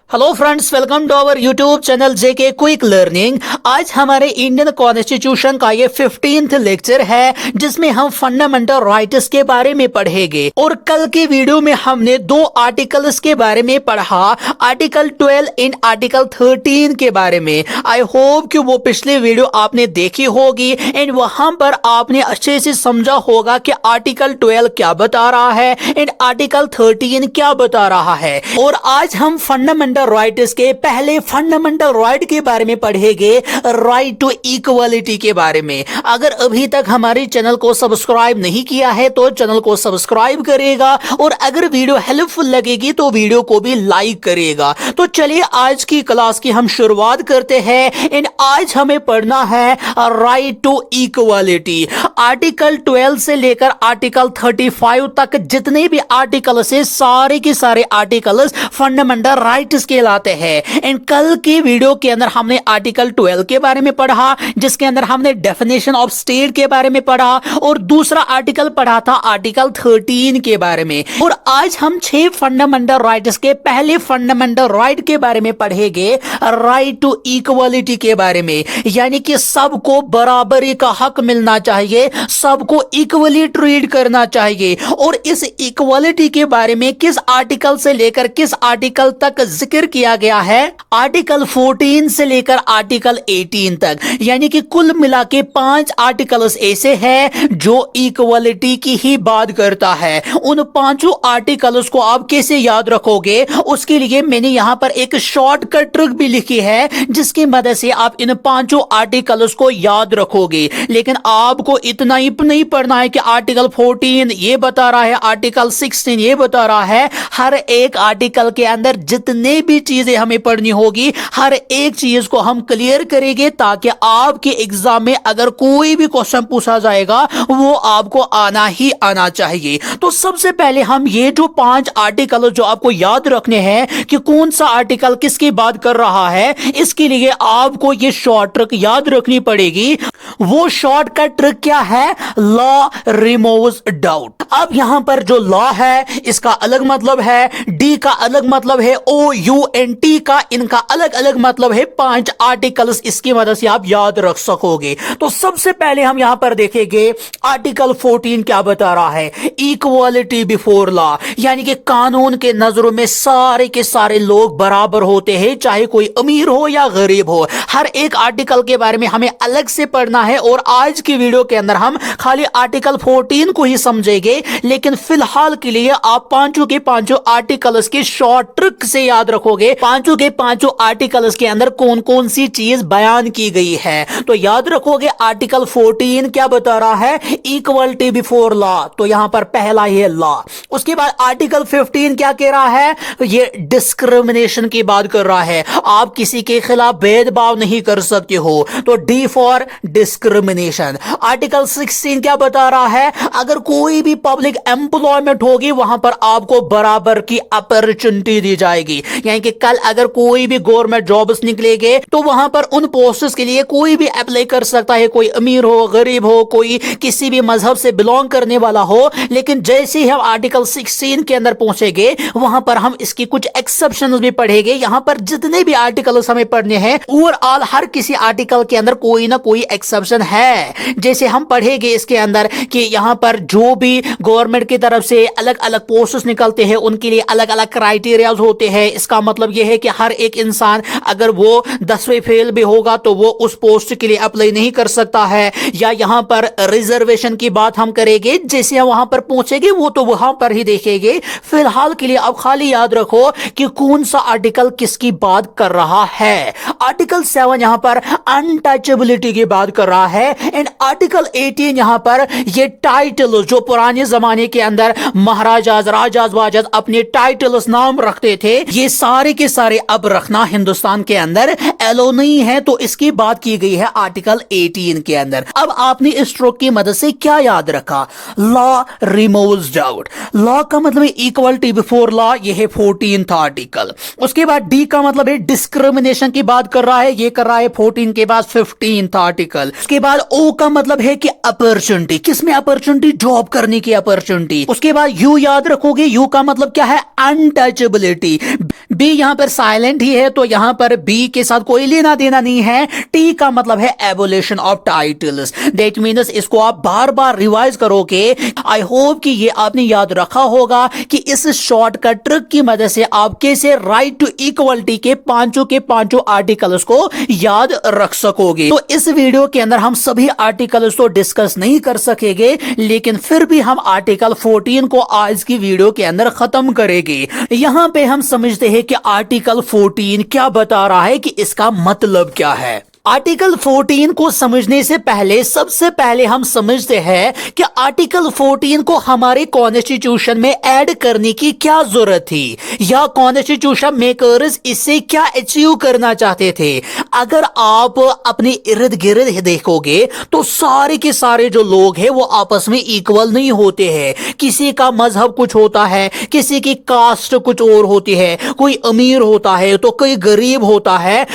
Hello friends, welcome to our YouTube channel JK quick learning. आज हमारे Indian constitution का ये 15th लेक्चर है जिसमें हम फंडामेंटल राइट्स के बारे में पढ़ेंगे। और कल के वीडियो में हमने दो आर्टिकल्स के बारे में पढ़ा, आर्टिकल 12 एंड आर्टिकल 13 के बारे में। आई होप कि वो पिछले वीडियो आपने देखी होगी एंड वहां पर आपने अच्छे से समझा होगा कि आर्टिकल 12 क्या बता रहा है एंड आर्टिकल 13 क्या बता रहा है। और आज हम फंडामेंटल राइट्स के पहले फंडामेंटल राइट के बारे में पढ़ेंगे, राइट टू इक्वालिटी के बारे में। अगर अभी तक हमारे चैनल को सब्सक्राइब नहीं किया है तो चैनल को सब्सक्राइब करेगा और अगर वीडियो हेल्पफुल लगेगी तो वीडियो को भी लाइक करेगा। तो चलिए आज की क्लास की हम शुरुआत करते हैं एंड आज हमें पढ़ना है राइट टू इक्वालिटी। आर्टिकल 12 से लेकर आर्टिकल 35 तक जितने भी आर्टिकल्स है सारे के सारे आर्टिकल्स फंडामेंटल राइट्स कहलाते हैं। एंड कल के वीडियो के अंदर हमने आर्टिकल 12 के बारे में पढ़ा जिसके अंदर हमने डेफिनेशन ऑफ स्टेट के बारे में पढ़ा और दूसरा आर्टिकल पढ़ा था आर्टिकल 13 के बारे में। और आज हम 6 फंडामेंटल राइट्स के पहले फंडामेंटल राइट के बारे में पढ़ेंगे, राइट टू इक्वालिटी के बारे में। यानी कि सबको बराबरी का हक मिलना चाहिए, सबको इक्वली ट्रीट करना चाहिए। और इस इक्वालिटी के बारे में किस आर्टिकल से लेकर किस आर्टिकल तक जिक्र किया गया है, आर्टिकल 14 से लेकर आर्टिकल 18 तक। यानी कि कुल मिला के 5 आर्टिकल्स ऐसे हैं जो इक्वालिटी की ही बात करता है। उन 5 आर्टिकल्स को आप कैसे याद रखोगे, उसके लिए मैंने यहां पर एक शॉर्टकट ट्रिक भी लिखी है जिसकी मदद से आप इन 5 आर्टिकल्स को याद रखोगे। लेकिन आपको इतना ही नहीं पढ़ना है कि आर्टिकल 14 ये बता रहा है, आर्टिकल 16 ये बता रहा है। हर एक आर्टिकल के अंदर जितने भी चीजें हमें पढ़नी होगी हर एक चीज को हम क्लियर करेंगे ताकि आपके एग्जाम में अगर कोई भी क्वेश्चन पूछा जाएगा वो आपको आना ही आना चाहिए। तो सबसे पहले हम ये जो 5 आर्टिकल जो आपको याद रखने हैं कि कौन सा आर्टिकल किसकी बात कर रहा है, इसके लिए आपको ये शॉर्ट ट्रिक याद रखनी पड़ेगी। वो शॉर्टकट ट्रिक क्या है, लॉ रिमूव्स डाउट। अब यहां पर जो लॉ है इसका अलग मतलब है, डी का अलग मतलब है, ओ यू एन टी का इनका अलग अलग मतलब है। 5 आर्टिकल्स इसकी मदद से आप याद रख सकोगे। तो सबसे पहले हम यहां पर देखेंगे आर्टिकल 14 क्या बता रहा है, इक्वालिटी बिफोर लॉ। यानी कि कानून के नजरों में सारे के सारे लोग बराबर होते हैं, चाहे कोई अमीर हो या गरीब हो। हर एक आर्टिकल के बारे में हमें अलग से पढ़ना है और आज की वीडियो के अंदर हम खाली आर्टिकल 14 को ही समझेंगे। लेकिन फिलहाल के लिए आप 5 के 5 आर्टिकल्स के शॉर्ट ट्रिक से याद रखोगे 5 के 5 आर्टिकल्स के अंदर कौन कौन सी चीज बयान की गई है। तो याद रखोगे आर्टिकल 14 क्या बता रहा है, इक्वलिटी बिफोर लॉ। तो यहां पर पहला ही है लॉ। उसके बाद आर्टिकल 15 क्या कह रहा है, ये डिस्क्रिमिनेशन की बात कर रहा है। आप किसी के खिलाफ भेदभाव नहीं कर सकते हो, तो डी फॉर डिस्क्रिमिनेशन। आर्टिकल 16 क्या बता रहा है, अगर कोई भी पब्लिक एम्प्लॉयमेंट होगी वहां पर आपको बराबर की अपॉर्चुनिटी दी जाएगी। यानी कि कल अगर कोई भी गवर्नमेंट जॉब्स निकलेंगे तो वहां पर उन पोस्ट्स के लिए कोई भी अप्लाई कर सकता है, कोई अमीर हो गरीब हो, कोई किसी भी मजहब से बिलोंग करने वाला हो। लेकिन जैसे ही हम आर्टिकल 16 के अंदर पहुंचेंगे वहां पर हम इसकी कुछ एक्सेप्शंस भी पढ़ेंगे। यहां पर जितने भी आर्टिकल्स हमें पढ़ने हैं ओवरऑल हर किसी आर्टिकल के अंदर कोई ना कोई एक्सेप्शन है। जैसे हम पढ़ेंगे इसके अंदर कि यहां पर जो भी गवर्नमेंट की तरफ से अलग अलग पोस्ट्स निकलते हैं उनके लिए अलग अलग क्राइटेरिया होते हैं। इसका मतलब यह है कि हर एक इंसान अगर वो 10वीं फेल भी होगा तो वो उस पोस्ट के लिए अप्लाई नहीं कर सकता है। या यहां पर रिजर्वेशन की बात हम करेंगे, जैसे हम वहां पर पहुंचेंगे वो तो वहां पर ही देखेंगे। फिलहाल के लिए आप खाली याद रखो कि कौन सा आर्टिकल किसकी बात कर रहा है। आर्टिकल 7 यहां पर अनटचेबिलिटी की बात कर रहा है एंड आर्टिकल 18 यहां पर ये टाइटल जो पुराने जमाने के अंदर महाराजा राजा वाजा अपने टाइटल्स नाम रखते थे ये सारे के सारे अब रखना हिंदुस्तान के अंदर एलो नहीं है। तो इसकी बात की गई है आर्टिकल 18 के अंदर। अब आपने इस स्ट्रोक की मदद से क्या याद रखा, लॉ रिमूव्स डाउट। लॉ का मतलब है इक्वलिटी बिफोर लॉ, ये है 14th आर्टिकल। उसके बाद डी का मतलब है डिस्क्रिमिनेशन की बात कर रहा है, ये कर रहा है 14 के बाद 15th आर्टिकल। उसके बाद ओ का मतलब है कि अपॉर्चुनिटी, किसमें अपॉर्चुनिटी, जॉब करने की अपॉर्चुनिटी। उसके बाद यू याद रखोगे, यू का मतलब क्या है, अनटचेबिलिटी। बी यहाँ पर साइलेंट ही है, तो यहाँ पर बी के साथ कोई लेना देना नहीं है। टी का मतलब है abolition of titles. That means इसको आप बार बार रिवाइज करोगे। आई होप कि ये आपने याद रखा होगा कि इस शॉर्टकट ट्रिक की मदद से आप कैसे राइट टू इक्वलिटी के पांचों आर्टिकल्स को याद रख सकोगे। तो इस वीडियो के अंदर हम सभी आर्टिकल्स तो डिस्कस नहीं कर सकेंगे, लेकिन फिर भी हम आर्टिकल 14 को आज की वीडियो के अंदर खत्म करेंगे। यहां पे हम समझते हैं कि आर्टिकल 14 क्या बता रहा है, कि इसका मतलब क्या है। आर्टिकल 14 को समझने से पहले सबसे पहले हम समझते हैं कि आर्टिकल 14 को हमारे कॉन्स्टिट्यूशन में ऐड करने की क्या जरूरत थी, या कॉन्स्टिट्यूशन मेकर्स इससे क्या अचीव करना चाहते थे। अगर आप अपने इर्द गिर्द देखोगे तो सारे के सारे जो लोग हैं वो आपस में इक्वल नहीं होते हैं। किसी का मजहब कुछ होता है, किसी की कास्ट कुछ और होती है, कोई अमीर होता है तो कोई गरीब होता है।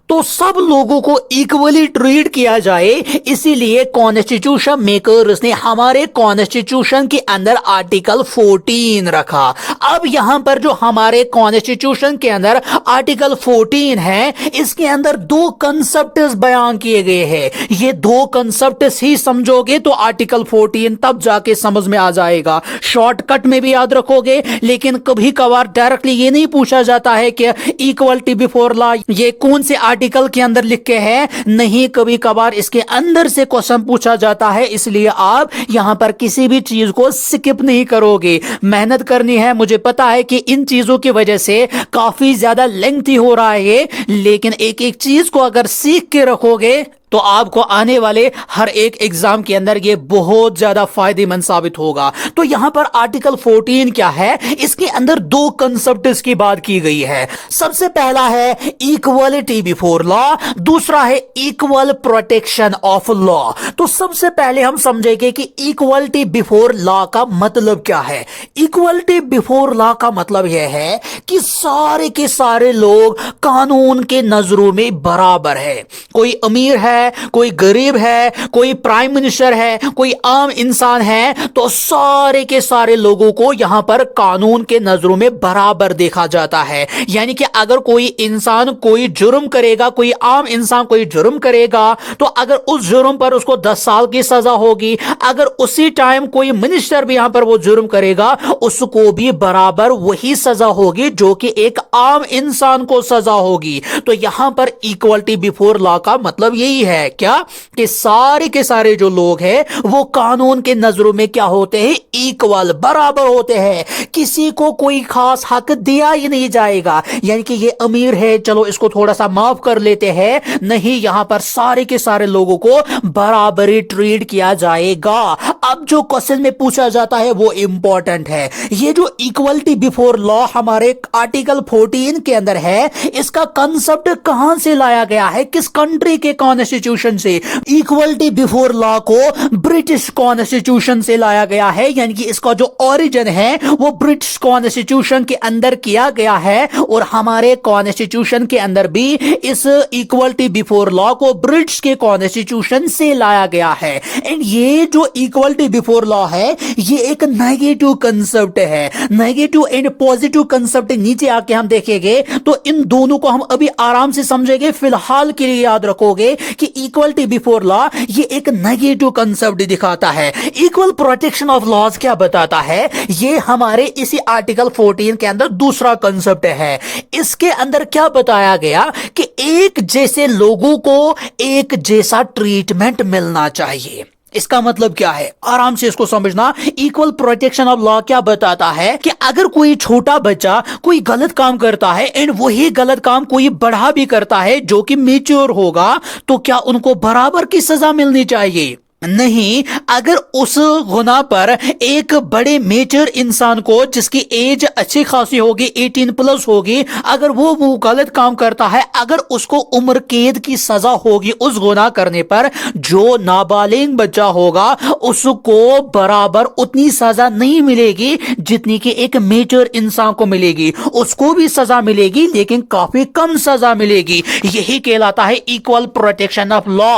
तो सब लोगों को इक्वली ट्रीट किया जाए, इसीलिए कॉन्स्टिट्यूशन मेकर्स ने हमारे कॉन्स्टिट्यूशन के अंदर आर्टिकल 14 रखा। अब यहां पर जो हमारे कॉन्स्टिट्यूशन के अंदर आर्टिकल 14 है, इसके अंदर दो कंसेप्ट्स बयान किए गए हैं। ये दो कंसेप्ट्स ही समझोगे तो आर्टिकल 14 तब जाके समझ में आ जाएगा। शॉर्टकट में भी याद रखोगे, लेकिन कभी कभार डायरेक्टली ये नहीं पूछा जाता है कि इक्वलिटी बिफोर लॉ ये कौन से आर्टिकल के अंदर लिखे हैं। नहीं, कभी कभार इसके अंदर से क्वेश्चन पूछा जाता है, इसलिए आप यहां पर किसी भी चीज को स्किप नहीं करोगे। मेहनत करनी है, मुझे पता है कि इन चीजों की वजह से काफी ज्यादा लेंथी हो रहा है ये, लेकिन एक एक चीज को अगर सीख के रखोगे तो आपको आने वाले हर एक एग्जाम के अंदर ये बहुत ज्यादा फायदेमंद साबित होगा। तो यहां पर आर्टिकल 14 क्या है, इसके अंदर दो कंसेप्ट्स की बात की गई है। सबसे पहला है इक्वलिटी बिफोर लॉ, दूसरा है इक्वल प्रोटेक्शन ऑफ लॉ। तो सबसे पहले हम समझेंगे कि इक्वलिटी बिफोर लॉ का मतलब क्या है। इक्वलिटी बिफोर लॉ का मतलब यह है कि सारे के सारे लोग कानून के नजरों में बराबर है। कोई अमीर है, कोई गरीब है, कोई प्राइम मिनिस्टर है, कोई आम इंसान है, तो सारे के सारे लोगों को यहां पर कानून के नजरों में बराबर देखा जाता है। यानी कि अगर कोई इंसान कोई जुर्म करेगा, कोई आम इंसान कोई जुर्म करेगा, तो अगर उस जुर्म पर उसको 10 साल की सजा होगी। अगर उसी टाइम कोई मिनिस्टर भी यहां पर वो जुर्म करेगा, उसको भी बराबर वही सजा होगी जो कि एक आम इंसान को सजा होगी। तो यहां पर इक्वलिटी बिफोर लॉ का मतलब यही है, क्या कि सारे के सारे जो लोग हैं वो कानून के नजरों में क्या होते हैं, इक्वल, बराबर होते हैं। किसी को कोई खास हक दिया ही नहीं जाएगा, यानी कि ये अमीर है चलो इसको थोड़ा सा माफ कर लेते हैं, नहीं, यहां पर सारे के सारे लोगों को बराबरी ट्रीट किया जाएगा। अब जो क्वेश्चन में पूछा जाता है वो इंपॉर्टेंट है। ये जो इक्वलिटी बिफोर लॉ हमारे आर्टिकल 14 के अंदर है, इसका कंसेप्ट कहां से लाया गया है, किस कंट्री के कॉन्स्टिट्यूशन से। इक्वलिटी बिफोर लॉ को ब्रिटिश कॉन्स्टिट्यूशन से लाया गया है, यानी कि इसका जो ओरिजिन है वो ब्रिटिश कॉन्स्टिट्यूशन के अंदर किया गया है। और हमारे कॉन्स्टिट्यूशन के अंदर भी इस इक्वलिटी बिफोर लॉ को ब्रिटिश के कॉन्स्टिट्यूशन से लाया गया है। एंड ये जो इक्वलिटी बिफोर लॉ है ये एक नेगेटिव कंसेप्ट है। नेगेटिव एंड पॉजिटिव कंसेप्ट नीचे आके हम देखेंगे, तो इन दोनों को हम अभी आराम से समझेंगे। फिलहाल के लिए याद रखोगे कि इक्वलिटी बिफोर लॉ ये एक नेगेटिव कंसेप्ट दिखाता है। इक्वल प्रोटेक्शन ऑफ लॉज क्या बताता है, ये हमारे इसी आर्टिकल 14 के अंदर दूसरा कंसेप्ट है। इसके अंदर क्या बताया गया कि एक जैसे लोगों को एक जैसा ट्रीटमेंट मिलना चाहिए। इसका मतलब क्या है, आराम से इसको समझना। इक्वल प्रोटेक्शन ऑफ लॉ क्या बताता है कि अगर कोई छोटा बच्चा कोई गलत काम करता है एंड वही गलत काम कोई बड़ा भी करता है जो कि मैच्योर होगा, तो क्या उनको बराबर की सजा मिलनी चाहिए? नहीं, अगर उस गुनाह पर एक बड़े मेजर इंसान को जिसकी एज अच्छी खासी होगी, 18 प्लस होगी, अगर वो गलत काम करता है, अगर उसको उम्र कैद की सजा होगी उस गुनाह करने पर, जो नाबालिग बच्चा होगा उसको बराबर उतनी सजा नहीं मिलेगी जितनी कि एक मेजर इंसान को मिलेगी। उसको भी सजा मिलेगी लेकिन काफी कम सजा मिलेगी। यही कहलाता है इक्वल प्रोटेक्शन ऑफ लॉ,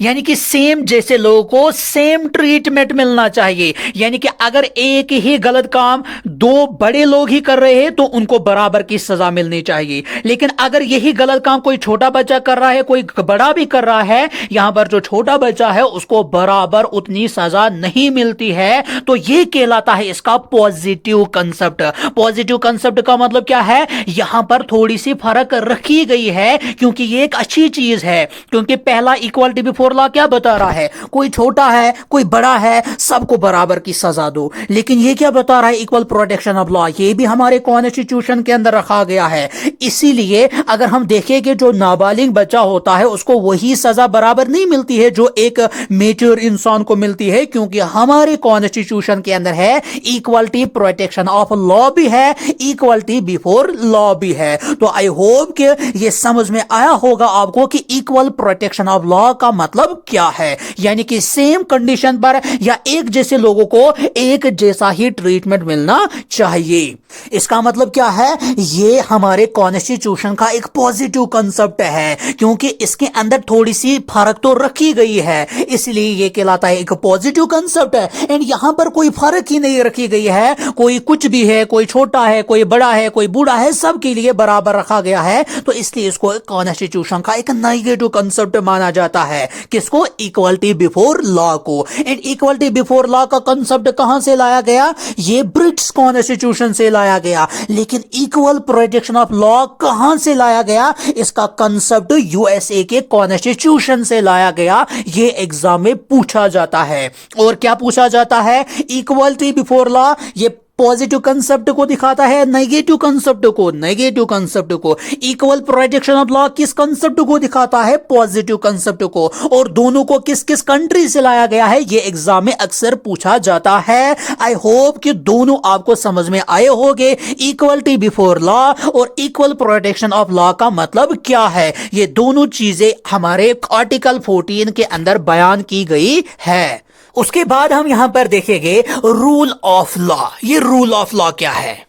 यानी कि सेम जैसे लोग को सेम ट्रीटमेंट मिलना चाहिए। यानी कि अगर एक ही गलत काम दो बड़े लोग ही कर रहे हैं तो उनको बराबर की सजा मिलनी चाहिए, लेकिन अगर यही गलत काम कोई छोटा बच्चा कर रहा है, कोई बड़ा भी कर रहा है, यहां पर जो छोटा बच्चा है उसको बराबर उतनी सजा नहीं मिलती है। तो यह कहलाता है इसका पॉजिटिव कंसेप्ट। पॉजिटिव कंसेप्ट का मतलब क्या है, यहां पर थोड़ी सी फर्क रखी गई है क्योंकि यह एक अच्छी चीज है। क्योंकि पहला इक्वालिटी बिफोर लॉ क्या बता रहा है, कोई छोटा है कोई बड़ा है सबको बराबर की सजा दो, लेकिन यह क्या बता रहा है, इक्वल प्रोटेक्शन ऑफ लॉ। यह भी हमारे कॉन्स्टिट्यूशन के अंदर रखा गया है। इसीलिए अगर हम देखेंगे जो नाबालिग बच्चा होता है उसको वही सजा बराबर नहीं मिलती है जो एक मेच्योर इंसान को मिलती है, क्योंकि हमारे कॉन्स्टिट्यूशन के अंदर है इक्वलिटी प्रोटेक्शन ऑफ लॉ भी है, इक्वलिटी बिफोर लॉ भी है। तो आई होप कि यह समझ में आया होगा आपको कि इक्वल प्रोटेक्शन ऑफ लॉ का मतलब क्या है। यानी कि सेम कंडीशन पर या एक जैसे लोगों को एक जैसा ही ट्रीटमेंट मिलना चाहिए। इसका मतलब क्या है, यह हमारे कॉन्स्टिट्यूशन का एक पॉजिटिव कंसेप्ट है क्योंकि इसके अंदर थोड़ी सी फर्क तो रखी गई है, इसलिए यह कहलाता है एक पॉजिटिव कंसेप्ट है। एंड यहां पर कोई फर्क ही नहीं रखी गई है, कोई कुछ भी है, कोई छोटा है कोई बड़ा है कोई बूढ़ा है, सबके लिए बराबर रखा गया है। तो इसलिए इसको कॉन्स्टिट्यूशन का एक नेगेटिव कंसेप्ट माना जाता है। किसको, इक्वलिटी बिफोर लॉ को। एंड इक्वलिटी बिफोर लॉ का कंसेप्ट कहां से लाया गया, यह ब्रिटिश कॉन्स्टिट्यूशन से लाया गया। लेकिन इक्वल प्रोटेक्शन ऑफ लॉ कहां से लाया गया, इसका कंसेप्ट यूएसए के कॉन्स्टिट्यूशन से लाया गया। यह एग्जाम में पूछा जाता है। और क्या पूछा जाता है, इक्वलिटी बिफोर लॉ ये पॉजिटिव कंसेप्ट को दिखाता है, नेगेटिव कंसेप्ट को। इक्वल प्रोटेक्शन ऑफ लॉ किस कंसेप्ट को दिखाता है, पॉजिटिव कंसेप्ट को। और दोनों को किस किस कंट्री से लाया गया है, यह एग्जाम में अक्सर पूछा जाता है। आई होप कि दोनों आपको समझ में आए होंगे। इक्वलिटी बिफोर लॉ और इक्वल प्रोटेक्शन ऑफ लॉ का मतलब क्या है, ये दोनों चीजें हमारे आर्टिकल 14 के अंदर बयान की गई है। उसके बाद हम यहां पर देखेंगे रूल ऑफ लॉ। ये रूल ऑफ लॉ क्या है,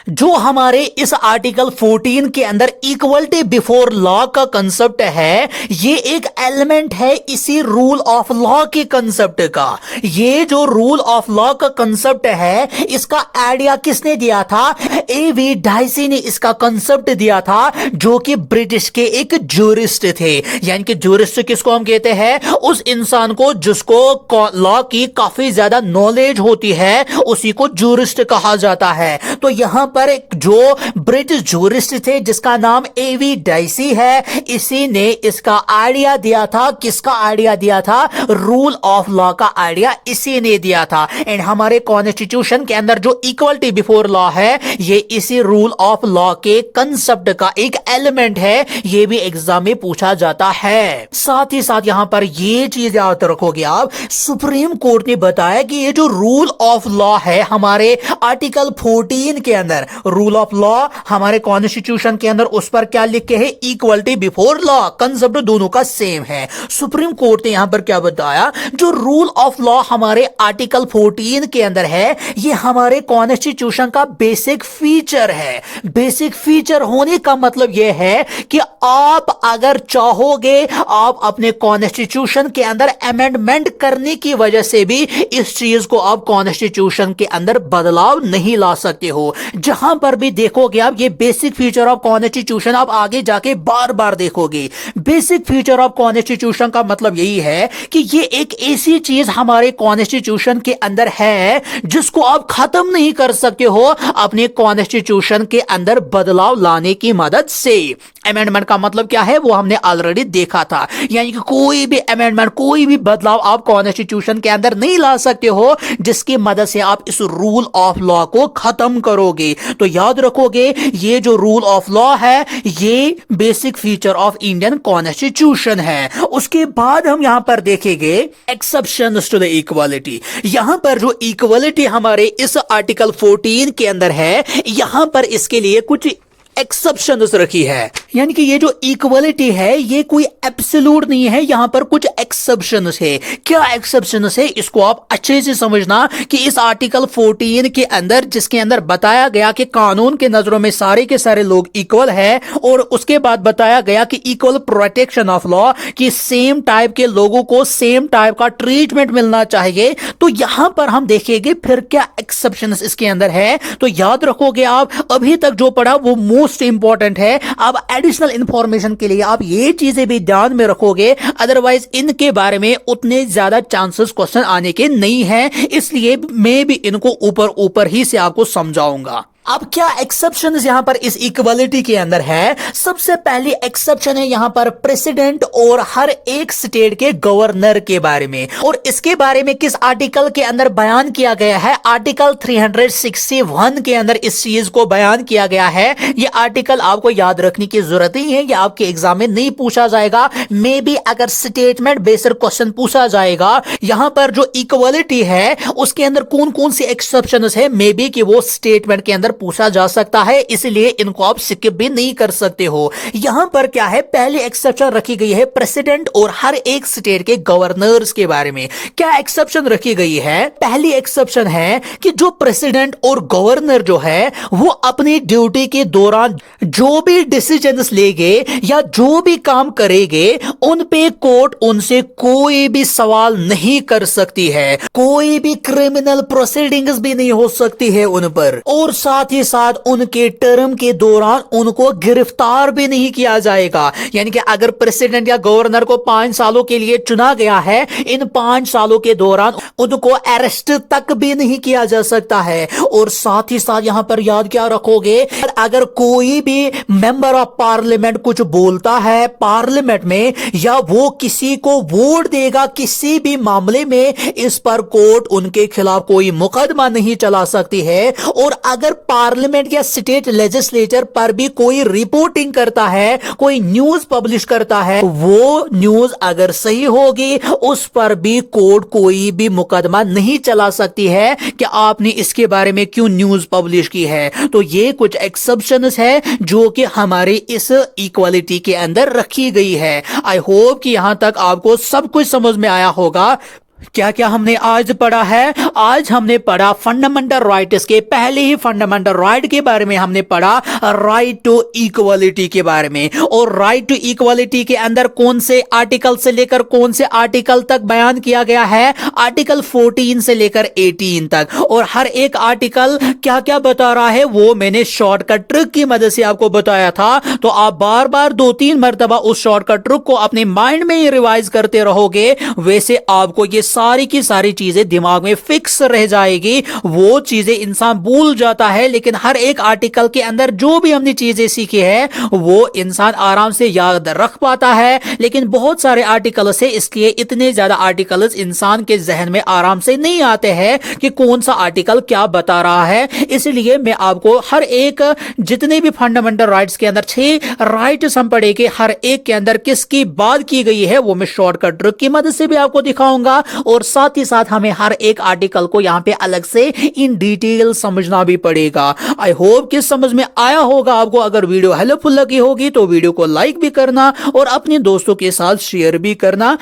जो हमारे इस आर्टिकल 14 के अंदर इक्वलिटी बिफोर लॉ का कंसेप्ट है, ये एक एलिमेंट है इसी रूल ऑफ लॉ के कंसेप्ट का। ये जो रूल ऑफ लॉ का कंसेप्ट है, इसका आइडिया किसने दिया था, एवी डाइसी ने इसका कंसेप्ट दिया था, जो कि ब्रिटिश के एक जूरिस्ट थे। यानी कि जूरिस्ट किसको हम कहते हैं, उस इंसान को जिसको लॉ की काफी ज्यादा नॉलेज होती है, उसी को जूरिस्ट कहा जाता है। तो यहां पर जो ब्रिटिश जूरिस्ट थे जिसका नाम एवी डाइसी है, इसी ने इसका आइडिया दिया था। किसका आइडिया दिया था, रूल ऑफ लॉ का आइडिया इसी ने दिया था। एंड हमारे कॉन्स्टिट्यूशन के अंदर जो इक्वलिटी बिफोर लॉ है, ये इसी रूल ऑफ लॉ के कंसेप्ट का एक एलिमेंट है। ये भी एग्जाम में पूछा जाता है। साथ ही साथ यहां पर ये चीज याद रखोगे आप, सुप्रीम कोर्ट ने बताया कि ये जो रूल ऑफ लॉ है हमारे आर्टिकल 14 के अंदर, रूल ऑफ लॉ हमारे कॉन्स्टिट्यूशन के अंदर उस पर क्या लिखे हैं, इक्वलिटी बिफोर लॉ। कंसेप्ट दोनों का सेम है। सुप्रीम कोर्ट ने यहां पर क्या बताया, जो रूल ऑफ लॉ हमारे आर्टिकल 14 के अंदर है, ये हमारे कॉन्स्टिट्यूशन का बेसिक फीचर है। बेसिक फीचर होने का मतलब यह है कि आप अगर चाहोगे, आप अपने कॉन्स्टिट्यूशन के अंदर अमेंडमेंट करने की वजह से भी इस चीज को आप कॉन्स्टिट्यूशन के अंदर बदलाव नहीं ला सकते हो। जहां पर भी देखोगे आप ये बेसिक फीचर ऑफ कॉन्स्टिट्यूशन, आप आगे जाके बार बार देखोगे। बेसिक फीचर ऑफ कॉन्स्टिट्यूशन का मतलब यही है कि ये एक ऐसी चीज हमारे कॉन्स्टिट्यूशन के अंदर है जिसको आप खत्म नहीं कर सकते हो अपने कॉन्स्टिट्यूशन के अंदर बदलाव लाने की मदद से। अमेंडमेंट का मतलब क्या है, वो हमने ऑलरेडी देखा था। यानी कि कोई भी अमेंडमेंट, कोई भी बदलाव आप कॉन्स्टिट्यूशन के अंदर नहीं ला सकते हो जिसकी मदद से आप इस रूल ऑफ लॉ को खत्म करोगे। तो याद रखोगे, ये जो रूल ऑफ लॉ है, ये basic feature of Indian constitution है। उसके बाद हम यहां पर देखेंगे एक्सेप्शंस टू द इक्वालिटी। यहां पर जो इक्वालिटी हमारे इस आर्टिकल 14 के अंदर है, यहां पर इसके लिए कुछ एक्सेप्शंस रखी है। यानी कि ये जो इक्वलिटी है ये कोई एब्सोल्यूट नहीं है, यहां पर कुछ एक्सेप्शंस है। क्या एक्सेप्शंस है इसको आप अच्छे से समझना कि इस आर्टिकल 14 के अंदर, जिसके अंदर बताया गया कि कानून के नजरों में सारे के सारे लोग इक्वल है, और उसके बाद बताया गया कि इक्वल प्रोटेक्शन ऑफ लॉ, कि सेम टाइप के लोगों को सेम टाइप का ट्रीटमेंट मिलना चाहिए। तो यहां पर हम देखेंगे फिर क्या एक्सेप्शंस इसके अंदर है। तो याद रखोगे आप, अभी तक जो पढ़ा वो मोस्ट इंपॉर्टेंट है। अब एडिशनल इंफॉर्मेशन के लिए आप ये चीजें भी ध्यान में रखोगे, अदरवाइज इनके बारे में उतने ज्यादा चांसेस क्वेश्चन आने के नहीं है, इसलिए मैं भी इनको ऊपर ऊपर ही से आपको समझाऊंगा। अब क्या एक्सेप्शंस यहां पर इस इक्वलिटी के अंदर है। सबसे पहली एक्सेप्शन है यहां पर प्रेसिडेंट और हर एक स्टेट के गवर्नर के बारे में, और इसके बारे में किस आर्टिकल के अंदर बयान किया गया है। आर्टिकल 361 के अंदर इस चीज को बयान किया गया है। यह आर्टिकल आपको याद रखने की जरूरत ही है, यह आपके एग्जाम में नहीं पूछा जाएगा। मे बी अगर स्टेटमेंट बेस्ड क्वेश्चन पूछा जाएगा, यहां पर जो इक्वलिटी है उसके अंदर कौन कौन सी एक्सेप्शंस है, मे बी कि वो स्टेटमेंट के अंदर पूछा जा सकता है, इसलिए इनको आप स्किप भी नहीं कर सकते हो। यहां पर क्या है, पहली एक्सेप्शन रखी गई है प्रेसिडेंट और हर एक स्टेट के गवर्नर्स के बारे में। क्या एक्सेप्शन रखी गई है। पहली एक्सेप्शन है कि जो प्रेसिडेंट और गवर्नर जो है वो अपनी ड्यूटी के दौरान जो भी डिसीजंस लेंगे या जो भी काम करेंगे, उन पे कोर्ट उनसे कोई भी सवाल नहीं कर सकती है, कोई भी क्रिमिनल प्रोसीडिंग्स भी नहीं हो सकती है उन पर, और साथ ही साथ उनके टर्म के दौरान उनको गिरफ्तार भी नहीं किया जाएगा। यानी कि अगर प्रेसिडेंट या गवर्नर को 5 सालों के लिए चुना गया है, इन 5 सालों के दौरान उनको अरेस्ट तक भी नहीं किया जा सकता है। और साथ ही साथ यहां पर याद क्या रखोगे, अगर कोई भी मेंबर ऑफ पार्लियामेंट कुछ बोलता है पार्लियामेंट में, या वो किसी को वोट देगा किसी भी मामले में, इस पर कोर्ट उनके खिलाफ कोई मुकदमा नहीं चला सकती है। और अगर पार्लियामेंट या स्टेट लेजिस्लेचर पर भी कोई रिपोर्टिंग करता है, कोई न्यूज पब्लिश करता है, वो न्यूज अगर सही होगी उस पर भी कोर्ट कोई भी मुकदमा नहीं चला सकती है कि आपने इसके बारे में क्यों न्यूज पब्लिश की है। तो ये कुछ एक्सेप्शंस है जो कि हमारे इस इक्वालिटी के अंदर रखी गई है। आई होप कि यहां तक आपको सब कुछ समझ में आया होगा। क्या क्या हमने आज पढ़ा है। आज हमने पढ़ा फंडामेंटल राइट्स के, पहले ही फंडामेंटल राइट के बारे में हमने पढ़ा राइट टू इक्वालिटी के बारे में। और राइट टू इक्वालिटी के अंदर कौन से आर्टिकल से लेकर कौन से आर्टिकल तक बयान किया गया है, आर्टिकल 14 से लेकर 18 तक। और हर एक आर्टिकल क्या क्या बता रहा है वो मैंने शॉर्टकट ट्रिक की मदद से आपको बताया था। तो आप बार बार 2-3 मरतबा उस शॉर्टकट ट्रिक को अपने माइंड में ही रिवाइज करते रहोगे, वैसे आपको ये सारी की सारी चीजें दिमाग में फिक्स रह जाएगी। वो चीजें इंसान भूल जाता है, लेकिन हर एक आर्टिकल के अंदर जो भी हमने चीजें सीखी है वो इंसान आराम से याद रख पाता है। लेकिन बहुत सारे आर्टिकल्स है, इसलिए इतने ज्यादा आर्टिकल्स इंसान के जहन में आराम से नहीं आते हैं कि कौन सा आर्टिकल क्या बता रहा है। इसलिए मैं आपको हर एक, जितने भी फंडामेंटल राइट्स के अंदर 6 राइट्स हम पढ़ेंगे, हर एक के अंदर किसकी बात की गई है वो मैं शॉर्टकट ट्रिक की मदद से भी आपको दिखाऊंगा। और साथ ही साथ हमें हर एक आर्टिकल को यहां पे अलग से इन डिटेल समझना भी पड़ेगा। आई होप कि समझ में आया होगा आपको। अगर वीडियो हेल्पफुल लगी होगी तो वीडियो को लाइक भी करना और अपने दोस्तों के साथ शेयर भी करना।